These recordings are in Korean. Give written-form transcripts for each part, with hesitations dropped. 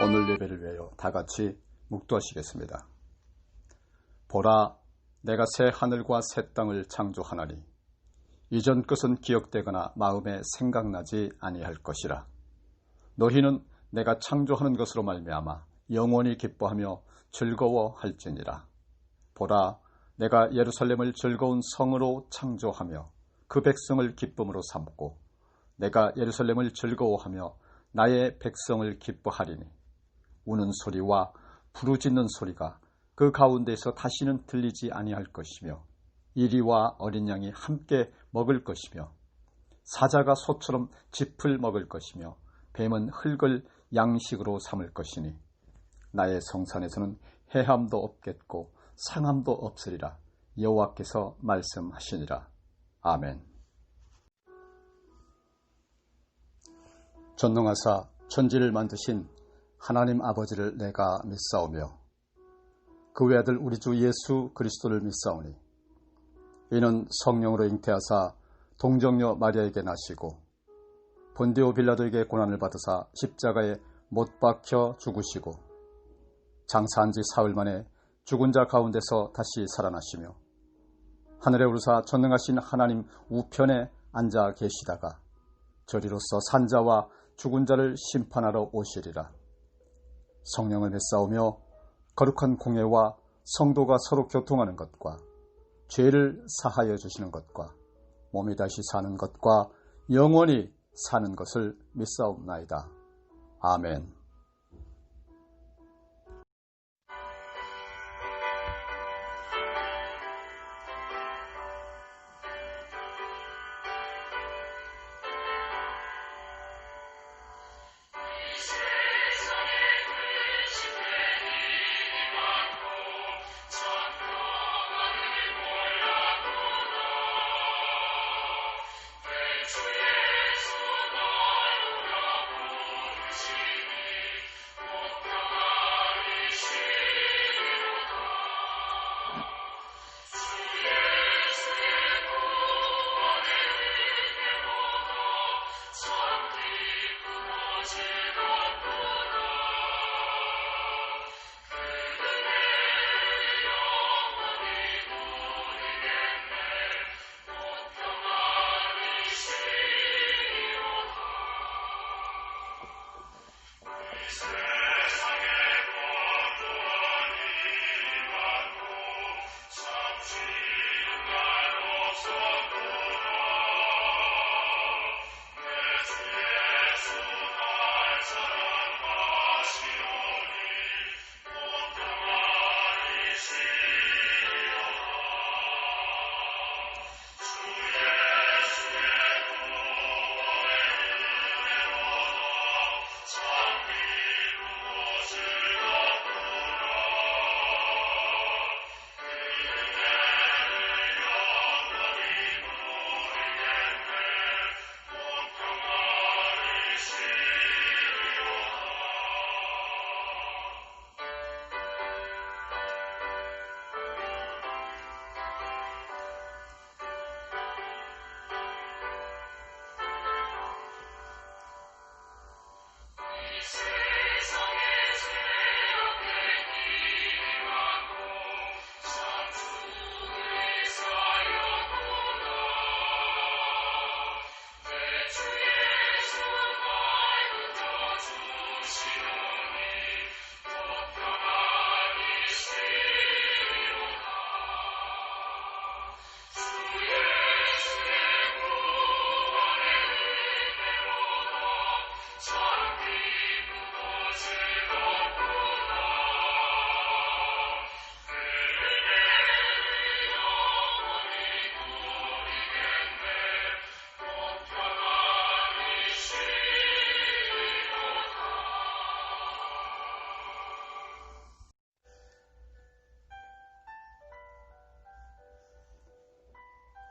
오늘 예배를 위하여 다같이 묵도하시겠습니다. 보라, 내가 새 하늘과 새 땅을 창조하나니 이전 것은 기억되거나 마음에 생각나지 아니할 것이라. 너희는 내가 창조하는 것으로 말미암아 영원히 기뻐하며 즐거워할지니라. 보라, 내가 예루살렘을 즐거운 성으로 창조하며 그 백성을 기쁨으로 삼고 내가 예루살렘을 즐거워하며 나의 백성을 기뻐하리니 우는 소리와 부르짖는 소리가 그 가운데에서 다시는 들리지 아니할 것이며 이리와 어린 양이 함께 먹을 것이며 사자가 소처럼 짚을 먹을 것이며 뱀은 흙을 양식으로 삼을 것이니 나의 성산에서는 해함도 없겠고 상함도 없으리라. 여호와께서 말씀하시니라. 아멘. 전능하사 천지를 만드신 하나님 아버지를 내가 믿사오며 그 외아들 우리 주 예수 그리스도를 믿사오니 이는 성령으로 잉태하사 동정녀 마리아에게 나시고 본디오 빌라도에게 고난을 받으사 십자가에 못 박혀 죽으시고 장사한 지 사흘 만에 죽은 자 가운데서 다시 살아나시며 하늘에 오르사 전능하신 하나님 우편에 앉아 계시다가 저리로서 산자와 죽은 자를 심판하러 오시리라. 성령을 믿사오며 거룩한 공예와 성도가 서로 교통하는 것과 죄를 사하여 주시는 것과 몸이 다시 사는 것과 영원히 사는 것을 믿사옵나이다. 아멘.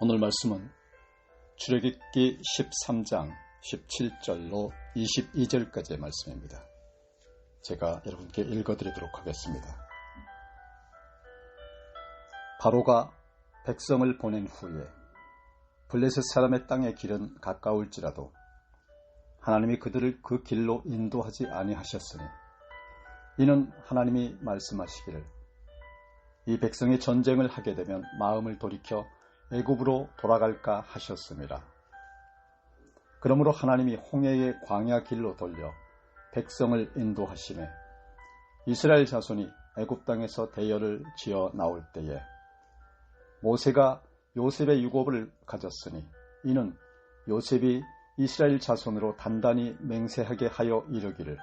오늘 말씀은 출애굽기 13장 17절로 22절까지의 말씀입니다. 제가 여러분께 읽어드리도록 하겠습니다. 바로가 백성을 보낸 후에 블레셋 사람의 땅의 길은 가까울지라도 하나님이 그들을 그 길로 인도하지 아니하셨으니 이는 하나님이 말씀하시기를 이 백성이 전쟁을 하게 되면 마음을 돌이켜 애굽으로 돌아갈까 하셨습니다. 그러므로 하나님이 홍해의 광야 길로 돌려 백성을 인도하시매 이스라엘 자손이 애굽 땅에서 대열을 지어 나올 때에 모세가 요셉의 유업을 가졌으니 이는 요셉이 이스라엘 자손으로 단단히 맹세하게 하여 이르기를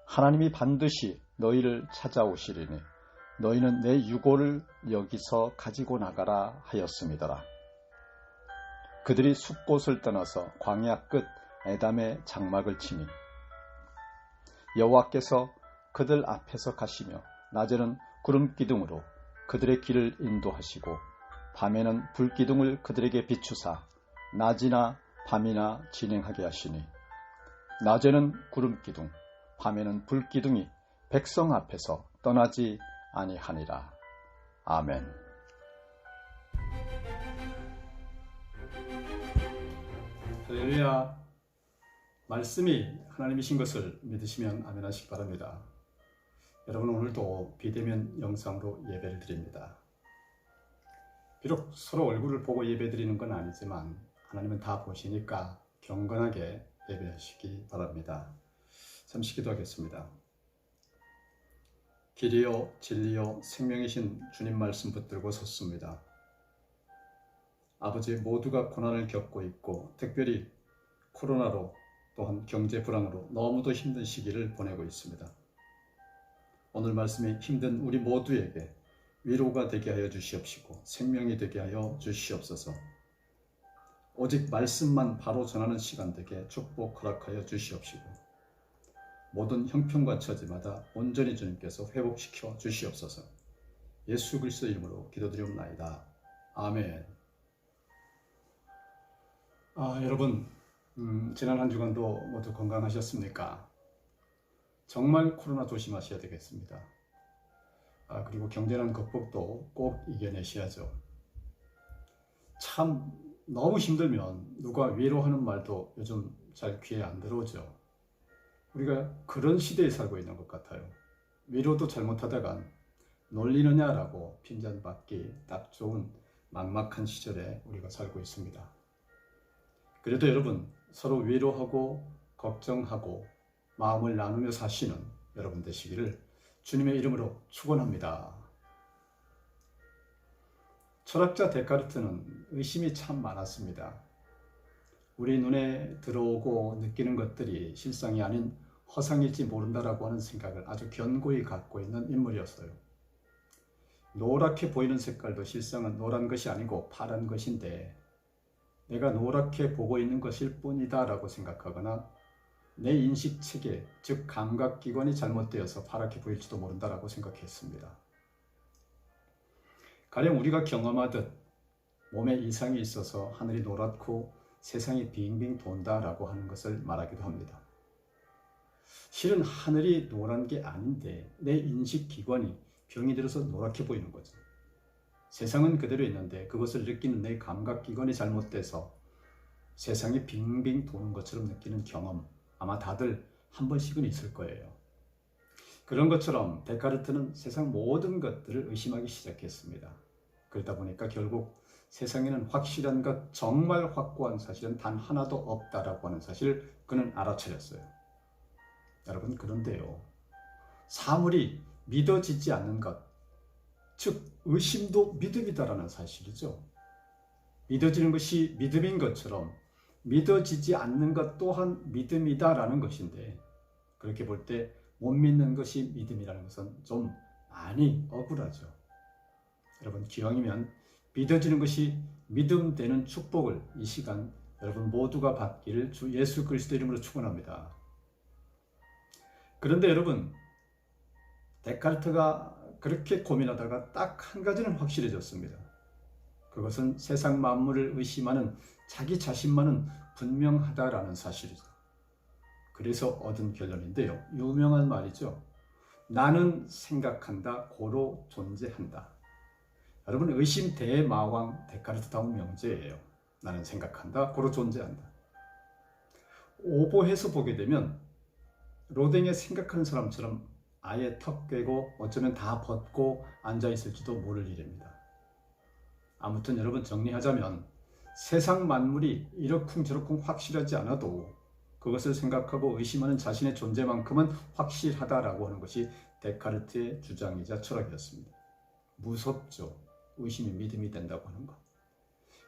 하나님이 반드시 너희를 찾아오시리니 너희는 내 유고를 여기서 가지고 나가라 하였음이더라. 그들이 숲곳을 떠나서 광야 끝 에담의 장막을 치니 여호와께서 그들 앞에서 가시며 낮에는 구름 기둥으로 그들의 길을 인도하시고 밤에는 불 기둥을 그들에게 비추사 낮이나 밤이나 진행하게 하시니 낮에는 구름 기둥 밤에는 불 기둥이 백성 앞에서 떠나지 아니하니라. 아멘. 할렐루야. 말씀이 하나님이신 것을 믿으시면 아멘 하시기 바랍니다. 여러분, 오늘도 비대면 영상으로 예배를 드립니다. 비록 서로 얼굴을 보고 예배 드리는 건 아니지만 하나님은 다 보시니까 경건하게 예배하시기 바랍니다. 잠시 기도하겠습니다. 길이요 진리요 생명이신 주님 말씀 붙들고 섰습니다. 아버지, 모두가 고난을 겪고 있고 특별히 코로나로 또한 경제 불황으로 너무도 힘든 시기를 보내고 있습니다. 오늘 말씀이 힘든 우리 모두에게 위로가 되게 하여 주시옵시고 생명이 되게 하여 주시옵소서. 오직 말씀만 바로 전하는 시간 되게 축복 허락하여 주시옵시고 모든 형편과 처지마다 온전히 주님께서 회복시켜 주시옵소서. 예수 그리스도 이름으로 기도드리옵나이다. 아멘. 여러분, 지난 한 주간도 모두 건강하셨습니까? 정말 코로나 조심하셔야 되겠습니다. 그리고 경제난 극복도 꼭 이겨내셔야죠. 참 너무 힘들면 누가 위로하는 말도 요즘 잘 귀에 안 들어오죠. 우리가 그런 시대에 살고 있는 것 같아요. 위로도 잘못하다간 놀리느냐라고 핀잔받기 딱 좋은 막막한 시절에 우리가 살고 있습니다. 그래도 여러분, 서로 위로하고 걱정하고 마음을 나누며 사시는 여러분 되시기를 주님의 이름으로 축원합니다. 철학자 데카르트는 의심이 참 많았습니다. 우리 눈에 들어오고 느끼는 것들이 실상이 아닌 허상일지 모른다라고 하는 생각을 아주 견고히 갖고 있는 인물이었어요. 노랗게 보이는 색깔도 실상은 노란 것이 아니고 파란 것인데 내가 노랗게 보고 있는 것일 뿐이다 라고 생각하거나 내 인식체계, 즉 감각기관이 잘못되어서 파랗게 보일지도 모른다라고 생각했습니다. 가령 우리가 경험하듯 몸에 이상이 있어서 하늘이 노랗고 세상이 빙빙 돈다라고 하는 것을 말하기도 합니다. 실은 하늘이 노란 게 아닌데 내 인식기관이 병이 들어서 노랗게 보이는 거죠. 세상은 그대로 있는데 그것을 느끼는 내 감각기관이 잘못돼서 세상이 빙빙 도는 것처럼 느끼는 경험, 아마 다들 한 번씩은 있을 거예요. 그런 것처럼 데카르트는 세상 모든 것들을 의심하기 시작했습니다. 그러다 보니까 결국 세상에는 확실한 것, 정말 확고한 사실은 단 하나도 없다라고 하는 사실을 그는 알아차렸어요. 여러분, 그런데요, 사물이 믿어지지 않는 것, 즉 의심도 믿음이다라는 사실이죠. 믿어지는 것이 믿음인 것처럼 믿어지지 않는 것 또한 믿음이다라는 것인데, 그렇게 볼 때 못 믿는 것이 믿음이라는 것은 좀 많이 억울하죠. 여러분, 기왕이면 믿어지는 것이 믿음 되는 축복을 이 시간 여러분 모두가 받기를 주 예수 그리스도 이름으로 축원합니다. 그런데 여러분, 데카르트가 그렇게 고민하다가 딱 한 가지는 확실해졌습니다. 그것은 세상 만물을 의심하는 자기 자신만은 분명하다라는 사실이죠. 그래서 얻은 결론인데요, 유명한 말이죠. 나는 생각한다, 고로 존재한다. 여러분, 의심 대마왕 데카르트다운 명제예요. 나는 생각한다, 고로 존재한다. 오보해서 보게 되면 로댕의 생각하는 사람처럼 아예 턱 꿰고 어쩌면 다 벗고 앉아있을지도 모를 일입니다. 아무튼 여러분, 정리하자면 세상 만물이 이러쿵저러쿵 확실하지 않아도 그것을 생각하고 의심하는 자신의 존재만큼은 확실하다라고 하는 것이 데카르트의 주장이자 철학이었습니다. 무섭죠. 의심이 믿음이 된다고 하는 것.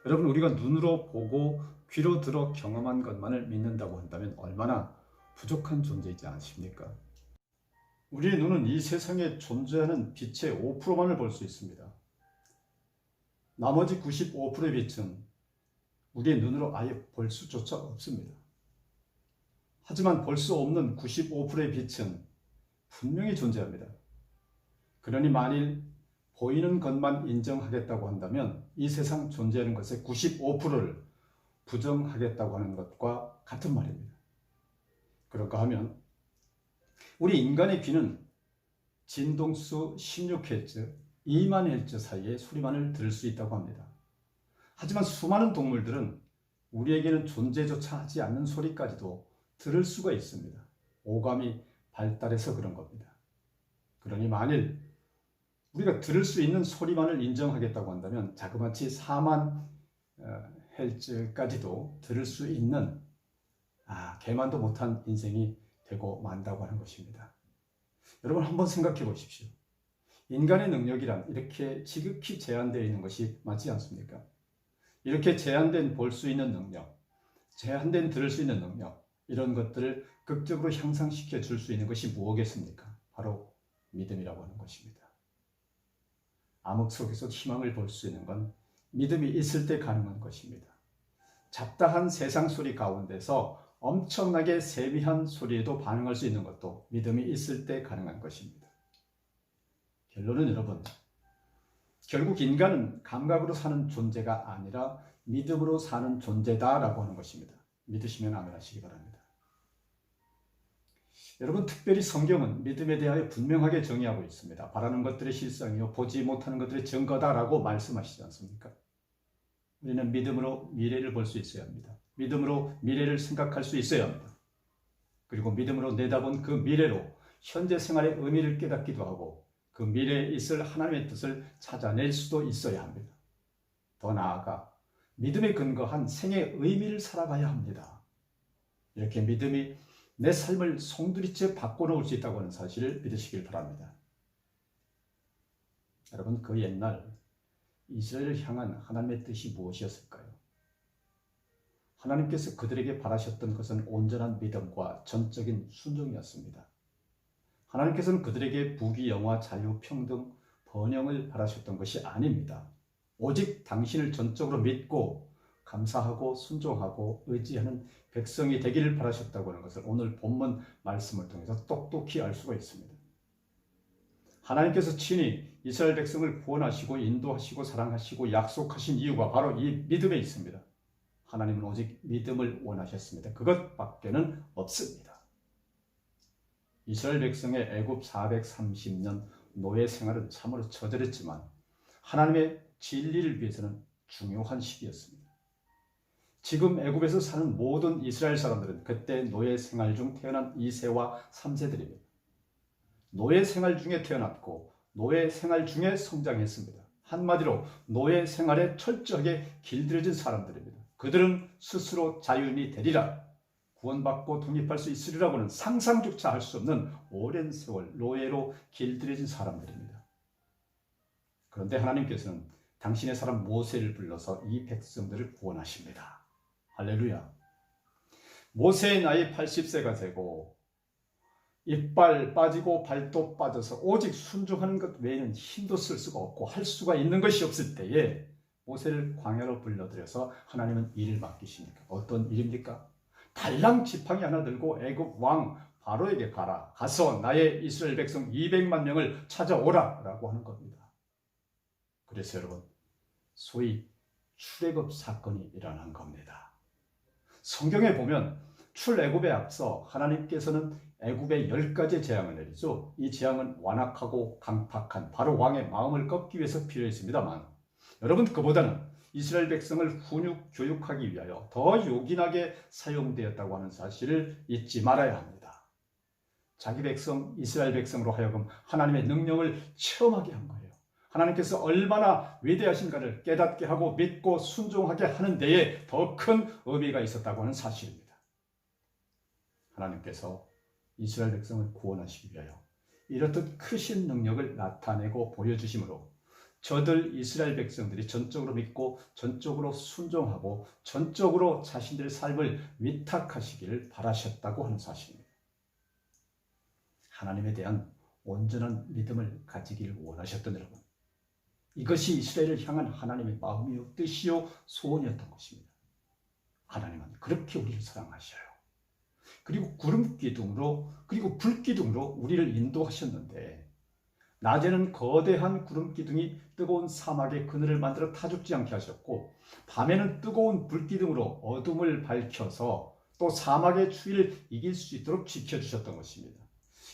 여러분, 우리가 눈으로 보고 귀로 들어 경험한 것만을 믿는다고 한다면 얼마나 부족한 존재이지 않으십니까? 우리의 눈은 이 세상에 존재하는 빛의 5%만을 볼 수 있습니다. 나머지 95%의 빛은 우리의 눈으로 아예 볼 수조차 없습니다. 하지만 볼 수 없는 95%의 빛은 분명히 존재합니다. 그러니 만일 보이는 것만 인정하겠다고 한다면 이 세상 존재하는 것의 95%를 부정하겠다고 하는 것과 같은 말입니다. 그런가 하면 우리 인간의 귀는 진동수 16Hz, 2만 Hz 사이의 소리만을 들을 수 있다고 합니다. 하지만 수많은 동물들은 우리에게는 존재조차 하지 않는 소리까지도 들을 수가 있습니다. 오감이 발달해서 그런 겁니다. 그러니 만일 우리가 들을 수 있는 소리만을 인정하겠다고 한다면 자그마치 4만 헬츠까지도 들을 수 있는 개만도 못한 인생이 되고 만다고 하는 것입니다. 여러분, 한번 생각해 보십시오. 인간의 능력이란 이렇게 지극히 제한되어 있는 것이 맞지 않습니까? 이렇게 제한된 볼 수 있는 능력, 제한된 들을 수 있는 능력, 이런 것들을 극적으로 향상시켜 줄 수 있는 것이 무엇이겠습니까? 바로 믿음이라고 하는 것입니다. 암흑 속에서 희망을 볼 수 있는 건 믿음이 있을 때 가능한 것입니다. 잡다한 세상 소리 가운데서 엄청나게 세미한 소리에도 반응할 수 있는 것도 믿음이 있을 때 가능한 것입니다. 결론은 여러분, 결국 인간은 감각으로 사는 존재가 아니라 믿음으로 사는 존재다라고 하는 것입니다. 믿으시면 아멘 하시기 바랍니다. 여러분, 특별히 성경은 믿음에 대하여 분명하게 정의하고 있습니다. 바라는 것들의 실상이요 보지 못하는 것들의 증거다라고 말씀하시지 않습니까? 우리는 믿음으로 미래를 볼 수 있어야 합니다. 믿음으로 미래를 생각할 수 있어야 합니다. 그리고 믿음으로 내다본 그 미래로 현재 생활의 의미를 깨닫기도 하고 그 미래에 있을 하나님의 뜻을 찾아낼 수도 있어야 합니다. 더 나아가 믿음에 근거한 생의 의미를 살아가야 합니다. 이렇게 믿음이 내 삶을 송두리째 바꿔놓을 수 있다고 하는 사실을 믿으시길 바랍니다. 여러분, 그 옛날 이스라엘을 향한 하나님의 뜻이 무엇이었을까요? 하나님께서 그들에게 바라셨던 것은 온전한 믿음과 전적인 순종이었습니다. 하나님께서는 그들에게 부귀, 영화, 자유, 평등, 번영을 바라셨던 것이 아닙니다. 오직 당신을 전적으로 믿고 감사하고 순종하고 의지하는 백성이 되기를 바라셨다고 하는 것을 오늘 본문 말씀을 통해서 똑똑히 알 수가 있습니다. 하나님께서 친히 이스라엘 백성을 구원하시고 인도하시고 사랑하시고 약속하신 이유가 바로 이 믿음에 있습니다. 하나님은 오직 믿음을 원하셨습니다. 그것밖에는 없습니다. 이스라엘 백성의 애굽 430년 노예 생활은 참으로 처절했지만 하나님의 진리를 위해서는 중요한 시기였습니다. 지금 애굽에서 사는 모든 이스라엘 사람들은 그때 노예 생활 중 태어난 2세와 3세들입니다. 노예 생활 중에 태어났고 노예 생활 중에 성장했습니다. 한마디로 노예 생활에 철저하게 길들여진 사람들입니다. 그들은 스스로 자유인이 되리라, 구원받고 독립할 수 있으리라고는 상상조차 할 수 없는 오랜 세월 노예로 길들여진 사람들입니다. 그런데 하나님께서는 당신의 사람 모세를 불러서 이 백성들을 구원하십니다. 할렐루야. 모세의 나이 80세가 되고 이빨 빠지고 발도 빠져서 오직 순종하는 것 외에는 힘도 쓸 수가 없고 할 수가 있는 것이 없을 때에 모세를 광야로 불러들여서 하나님은 일을 맡기십니까? 어떤 일입니까? 달랑 지팡이 하나 들고 애굽 왕 바로에게 가라. 가서 나의 이스라엘 백성 200만 명을 찾아오라 라고 하는 겁니다. 그래서 여러분, 소위 출애굽 사건이 일어난 겁니다. 성경에 보면 출애굽에 앞서 하나님께서는 애굽에 10가지의 재앙을 내리죠. 이 재앙은 완악하고 강팍한 바로 왕의 마음을 꺾기 위해서 필요했습니다만 여러분, 그보다는 이스라엘 백성을 훈육, 교육하기 위하여 더 요긴하게 사용되었다고 하는 사실을 잊지 말아야 합니다. 자기 백성 이스라엘 백성으로 하여금 하나님의 능력을 체험하게 한 거예요. 하나님께서 얼마나 위대하신가를 깨닫게 하고 믿고 순종하게 하는 데에 더 큰 의미가 있었다고 하는 사실입니다. 하나님께서 이스라엘 백성을 구원하시기 위하여 이렇듯 크신 능력을 나타내고 보여주심으로 저들 이스라엘 백성들이 전적으로 믿고 전적으로 순종하고 전적으로 자신들의 삶을 위탁하시기를 바라셨다고 하는 사실입니다. 하나님에 대한 온전한 믿음을 가지기를 원하셨던 여러분, 이것이 이스라엘을 향한 하나님의 마음이요 뜻이요 소원이었던 것입니다. 하나님은 그렇게 우리를 사랑하셔요. 그리고 구름 기둥으로 그리고 불 기둥으로 우리를 인도하셨는데, 낮에는 거대한 구름 기둥이 뜨거운 사막의 그늘을 만들어 타 죽지 않게 하셨고, 밤에는 뜨거운 불 기둥으로 어둠을 밝혀서 또 사막의 추위를 이길 수 있도록 지켜주셨던 것입니다.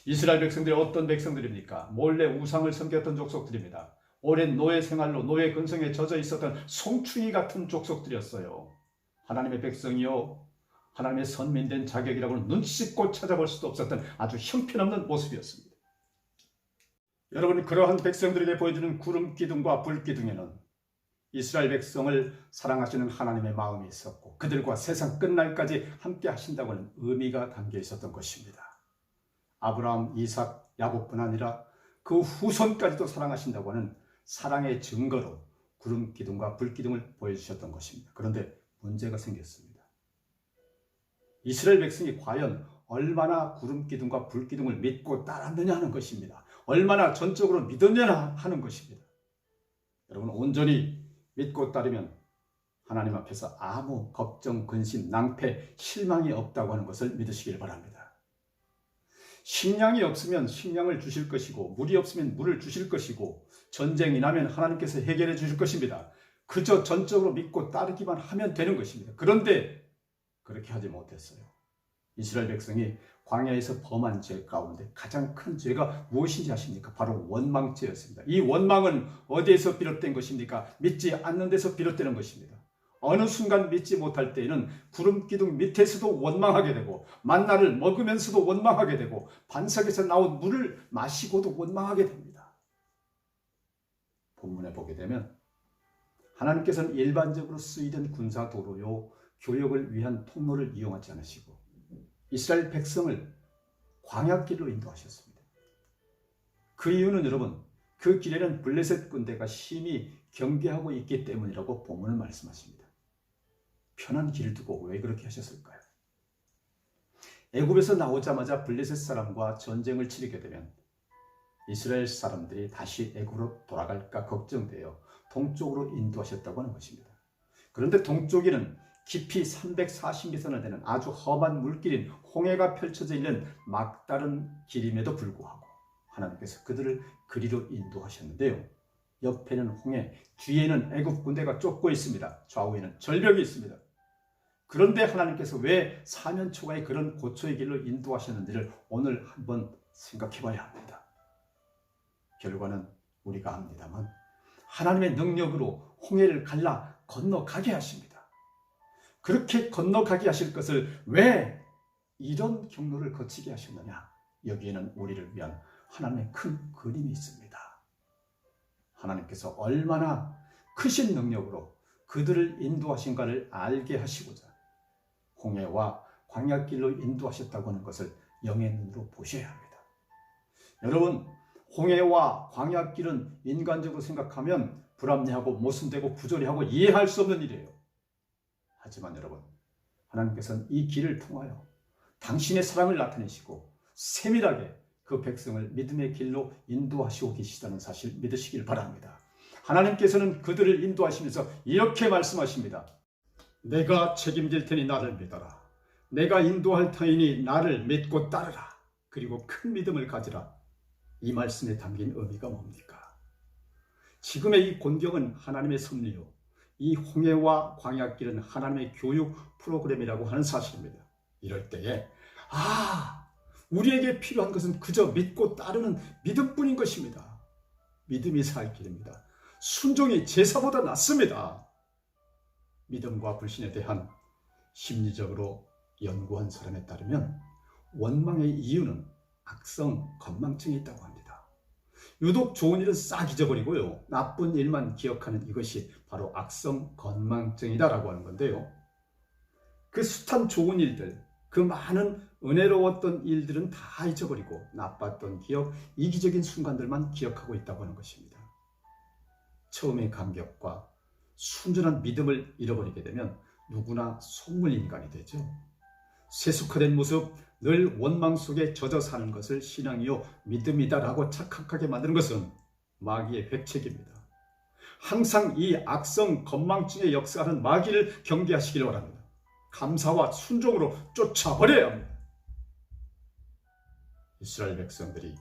이스라엘 백성들이 어떤 백성들입니까? 몰래 우상을 섬겼던 족속들입니다. 오랜 노예 생활로 노예 근성에 젖어 있었던 송충이 같은 족속들이었어요. 하나님의 백성이요, 하나님의 선민된 자격이라고는 눈 씻고 찾아볼 수도 없었던 아주 형편없는 모습이었습니다. 여러분, 그러한 백성들에게 보여주는 구름 기둥과 불 기둥에는 이스라엘 백성을 사랑하시는 하나님의 마음이 있었고, 그들과 세상 끝날까지 함께 하신다고 하는 의미가 담겨 있었던 것입니다. 아브라함, 이삭, 야곱뿐 아니라 그 후손까지도 사랑하신다고 하는 사랑의 증거로 구름 기둥과 불 기둥을 보여주셨던 것입니다. 그런데 문제가 생겼습니다. 이스라엘 백성이 과연 얼마나 구름 기둥과 불 기둥을 믿고 따랐느냐 하는 것입니다. 얼마나 전적으로 믿었느냐 하는 것입니다. 여러분, 온전히 믿고 따르면 하나님 앞에서 아무 걱정, 근심, 낭패, 실망이 없다고 하는 것을 믿으시길 바랍니다. 식량이 없으면 식량을 주실 것이고, 물이 없으면 물을 주실 것이고, 전쟁이 나면 하나님께서 해결해 주실 것입니다. 그저 전적으로 믿고 따르기만 하면 되는 것입니다. 그런데 그렇게 하지 못했어요. 이스라엘 백성이 광야에서 범한 죄 가운데 가장 큰 죄가 무엇인지 아십니까? 바로 원망죄였습니다. 이 원망은 어디에서 비롯된 것입니까? 믿지 않는 데서 비롯되는 것입니다. 어느 순간 믿지 못할 때에는 구름 기둥 밑에서도 원망하게 되고, 만나를 먹으면서도 원망하게 되고, 반석에서 나온 물을 마시고도 원망하게 됩니다. 본문에 보게 되면 하나님께서는 일반적으로 쓰이던 군사도로요, 교역을 위한 통로를 이용하지 않으시고 이스라엘 백성을 광야길로 인도하셨습니다. 그 이유는 여러분, 그 길에는 블레셋 군대가 심히 경계하고 있기 때문이라고 본문은 말씀하십니다. 편한 길을 두고 왜 그렇게 하셨을까요? 애굽에서 나오자마자 블레셋 사람과 전쟁을 치르게 되면 이스라엘 사람들이 다시 애굽으로 돌아갈까 걱정되어 동쪽으로 인도하셨다고 하는 것입니다. 그런데 동쪽에는 깊이 340m나 되는 아주 험한 물길인 홍해가 펼쳐져 있는 막다른 길임에도 불구하고 하나님께서 그들을 그리로 인도하셨는데요. 옆에는 홍해, 뒤에는 애굽 군대가 쫓고 있습니다. 좌우에는 절벽이 있습니다. 그런데 하나님께서 왜 사면초가의 그런 고초의 길로 인도하셨는지를 오늘 한번 생각해 봐야 합니다. 결과는 우리가 압니다만 하나님의 능력으로 홍해를 갈라 건너가게 하십니다. 그렇게 건너가게 하실 것을 왜 이런 경로를 거치게 하셨느냐? 여기에는 우리를 위한 하나님의 큰 그림이 있습니다. 하나님께서 얼마나 크신 능력으로 그들을 인도하신가를 알게 하시고자 홍해와 광야길로 인도하셨다고 하는 것을 영의 눈으로 보셔야 합니다. 여러분, 홍해와 광야길은 인간적으로 생각하면 불합리하고 모순되고 부조리하고 이해할 수 없는 일이에요. 하지만 여러분, 하나님께서는 이 길을 통하여 당신의 사랑을 나타내시고 세밀하게 그 백성을 믿음의 길로 인도하시고 계시다는 사실 믿으시길 바랍니다. 하나님께서는 그들을 인도하시면서 이렇게 말씀하십니다. 내가 책임질 테니 나를 믿어라. 내가 인도할 터이니 나를 믿고 따르라. 그리고 큰 믿음을 가지라. 이 말씀에 담긴 의미가 뭡니까? 지금의 이 곤경은 하나님의 섭리요, 이 홍해와 광야길은 하나님의 교육 프로그램이라고 하는 사실입니다. 이럴 때에 우리에게 필요한 것은 그저 믿고 따르는 믿음뿐인 것입니다. 믿음이 살 길입니다. 순종이 제사보다 낫습니다. 믿음과 불신에 대한 심리적으로 연구한 사람에 따르면 원망의 이유는 악성 건망증이 있다고 합니다. 유독 좋은 일은 싹 잊어버리고요, 나쁜 일만 기억하는 이것이 바로 악성 건망증이다라고 하는 건데요. 그 숱한 좋은 일들, 그 많은 은혜로웠던 일들은 다 잊어버리고 나빴던 기억, 이기적인 순간들만 기억하고 있다고 하는 것입니다. 처음의 감격과 순전한 믿음을 잃어버리게 되면 누구나 속물 인간이 되죠. 세속화된 모습, 늘 원망 속에 젖어 사는 것을 신앙이요 믿음이다라고 착각하게 만드는 것은 마귀의 획책입니다. 항상 이 악성 건망증에 역사하는 마귀를 경계하시길 바랍니다. 감사와 순종으로 쫓아버려야 합니다. 이스라엘 백성들이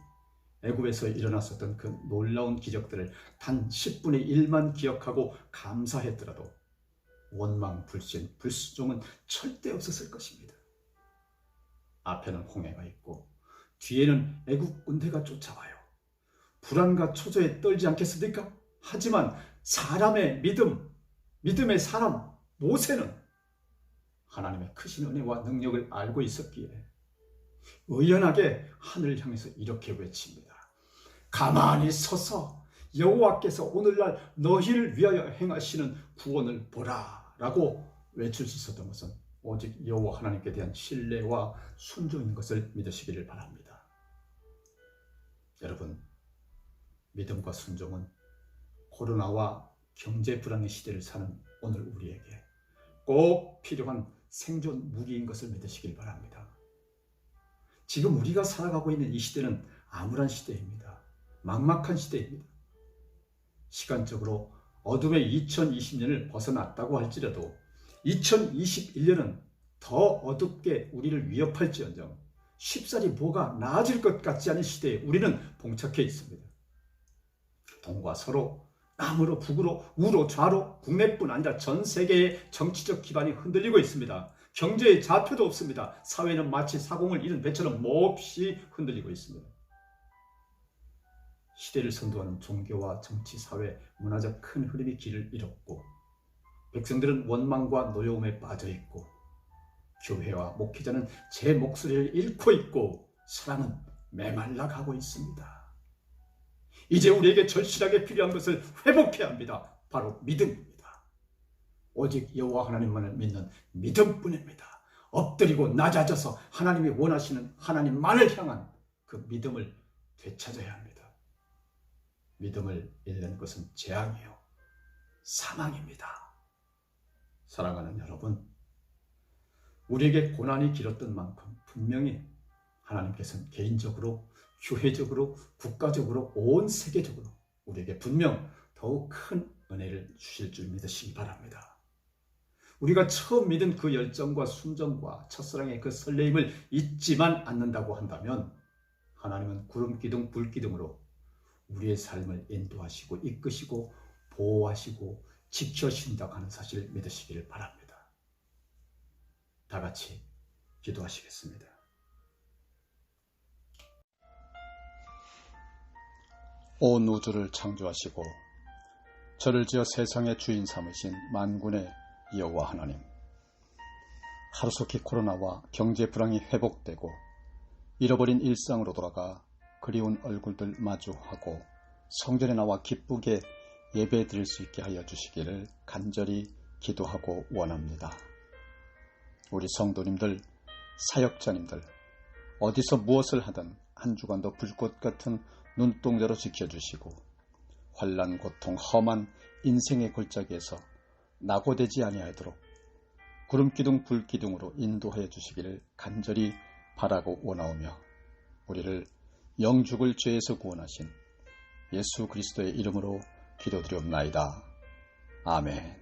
애굽에서 일어났었던 그 놀라운 기적들을 단 10분의 1만 기억하고 감사했더라도 원망, 불신, 불순종은 절대 없었을 것입니다. 앞에는 홍해가 있고 뒤에는 애국 군대가 쫓아와요. 불안과 초조에 떨지 않겠습니까? 하지만 사람의 믿음의 사람 모세는 하나님의 크신 은혜와 능력을 알고 있었기에 의연하게 하늘을 향해서 이렇게 외칩니다. 가만히 서서 여호와께서 오늘날 너희를 위하여 행하시는 구원을 보라 라고 외칠 수 있었던 것은 오직 여호와 하나님께 대한 신뢰와 순종인 것을 믿으시기를 바랍니다. 여러분, 믿음과 순종은 코로나와 경제 불황의 시대를 사는 오늘 우리에게 꼭 필요한 생존 무기인 것을 믿으시길 바랍니다. 지금 우리가 살아가고 있는 이 시대는 암울한 시대입니다. 막막한 시대입니다. 시간적으로 어둠의 2020년을 벗어났다고 할지라도 2021년은 더 어둡게 우리를 위협할지언정 쉽사리 뭐가 나아질 것 같지 않은 시대에 우리는 봉착해 있습니다. 동과 서로, 남으로 북으로, 우로 좌로, 국내뿐 아니라 전 세계의 정치적 기반이 흔들리고 있습니다. 경제의 좌표도 없습니다. 사회는 마치 사공을 잃은 배처럼 몹시 흔들리고 있습니다. 시대를 선도하는 종교와 정치, 사회, 문화적 큰 흐름이 길을 잃었고 백성들은 원망과 노여움에 빠져 있고 교회와 목회자는 제 목소리를 잃고 있고 사랑은 메말라 가고 있습니다. 이제 우리에게 절실하게 필요한 것을 회복해야 합니다. 바로 믿음입니다. 오직 여호와 하나님만을 믿는 믿음뿐입니다. 엎드리고 낮아져서 하나님이 원하시는 하나님만을 향한 그 믿음을 되찾아야 합니다. 믿음을 잃는 것은 재앙이요 사망입니다. 사랑하는 여러분, 우리에게 고난이 길었던 만큼 분명히 하나님께서는 개인적으로, 교회적으로, 국가적으로, 온 세계적으로 우리에게 분명 더욱 큰 은혜를 주실 줄 믿으시기 바랍니다. 우리가 처음 믿은 그 열정과 순정과 첫사랑의 그 설레임을 잊지만 않는다고 한다면 하나님은 구름 기둥, 불 기둥으로 우리의 삶을 인도하시고 이끄시고 보호하시고 지켜주신다고 하는 사실을 믿으시기를 바랍니다. 다 같이 기도하시겠습니다. 온 우주를 창조하시고 저를 지어 세상의 주인 삼으신 만군의 여호와 하나님, 하루속히 코로나와 경제 불황이 회복되고 잃어버린 일상으로 돌아가 그리운 얼굴들 마주하고 성전에 나와 기쁘게 예배 드릴 수 있게 하여 주시기를 간절히 기도하고 원합니다. 우리 성도님들, 사역자님들, 어디서 무엇을 하든 한 주간도 불꽃 같은 눈동자로 지켜주시고 환난, 고통, 험한 인생의 골짜기에서 낙오되지 아니하도록 구름기둥, 불기둥으로 인도하여 주시기를 간절히 바라고 원하오며 우리를 영죽을 죄에서 구원하신 예수 그리스도의 이름으로 기도드리옵나이다. 아멘.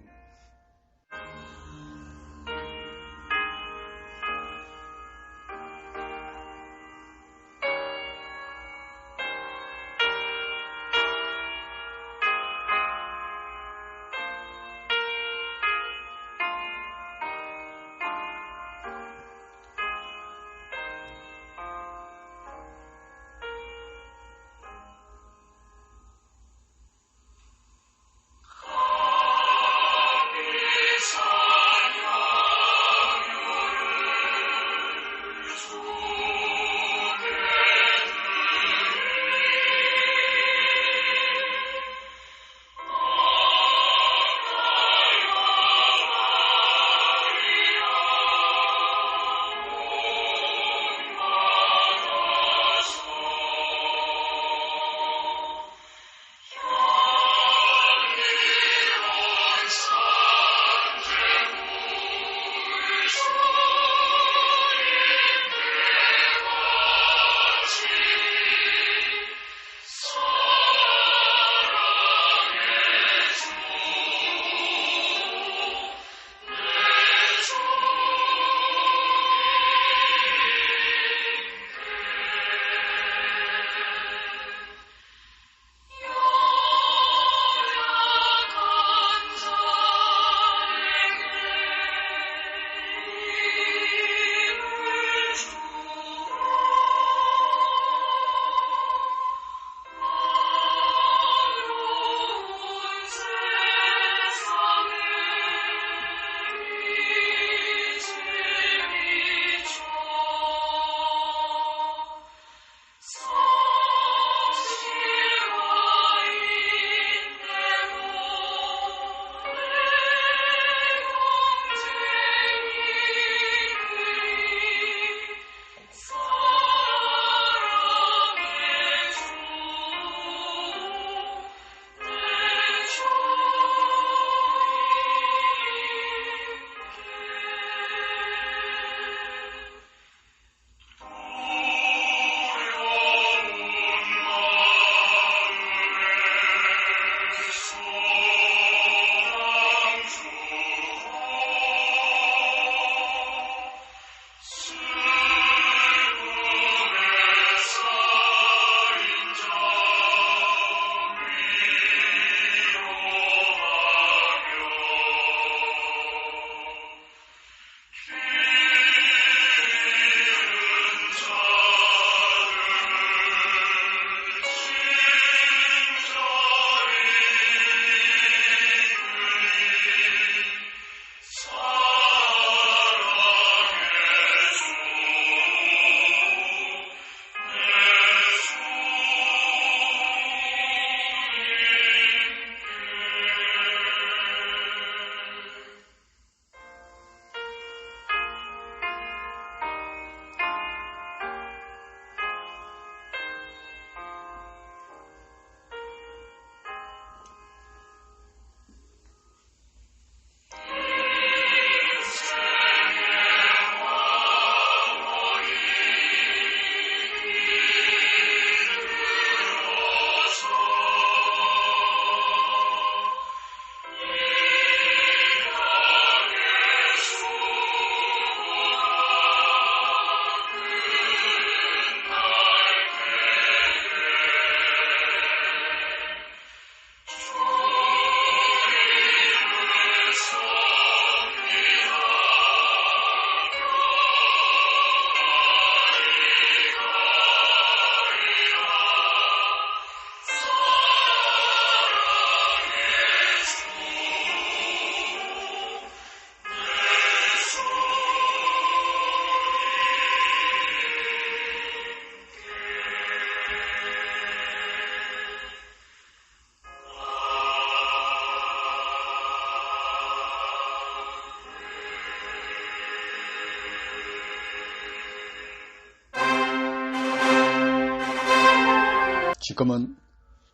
지금은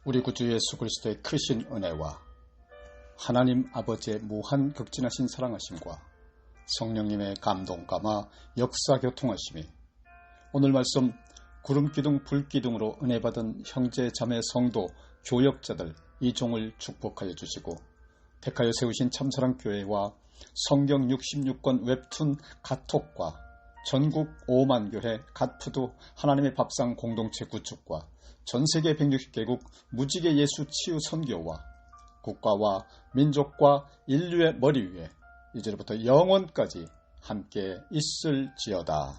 우리 구주 예수 그리스도의 크신 은혜와 하나님 아버지의 무한 극진하신 사랑하심과 성령님의 감동감화 역사 교통하심이 오늘 말씀 구름기둥 불기둥으로 은혜받은 형제 자매 성도 교역자들 이 종을 축복하여 주시고 택하여 세우신 참사랑교회와 성경 66권 웹툰 가톡과 전국 5만 교회 갓푸드 하나님의 밥상 공동체 구축과 전세계 160개국 무지개 예수 치유 선교와 국가와 민족과 인류의 머리 위에 이제부터 영원까지 함께 있을지어다.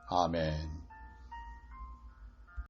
아멘.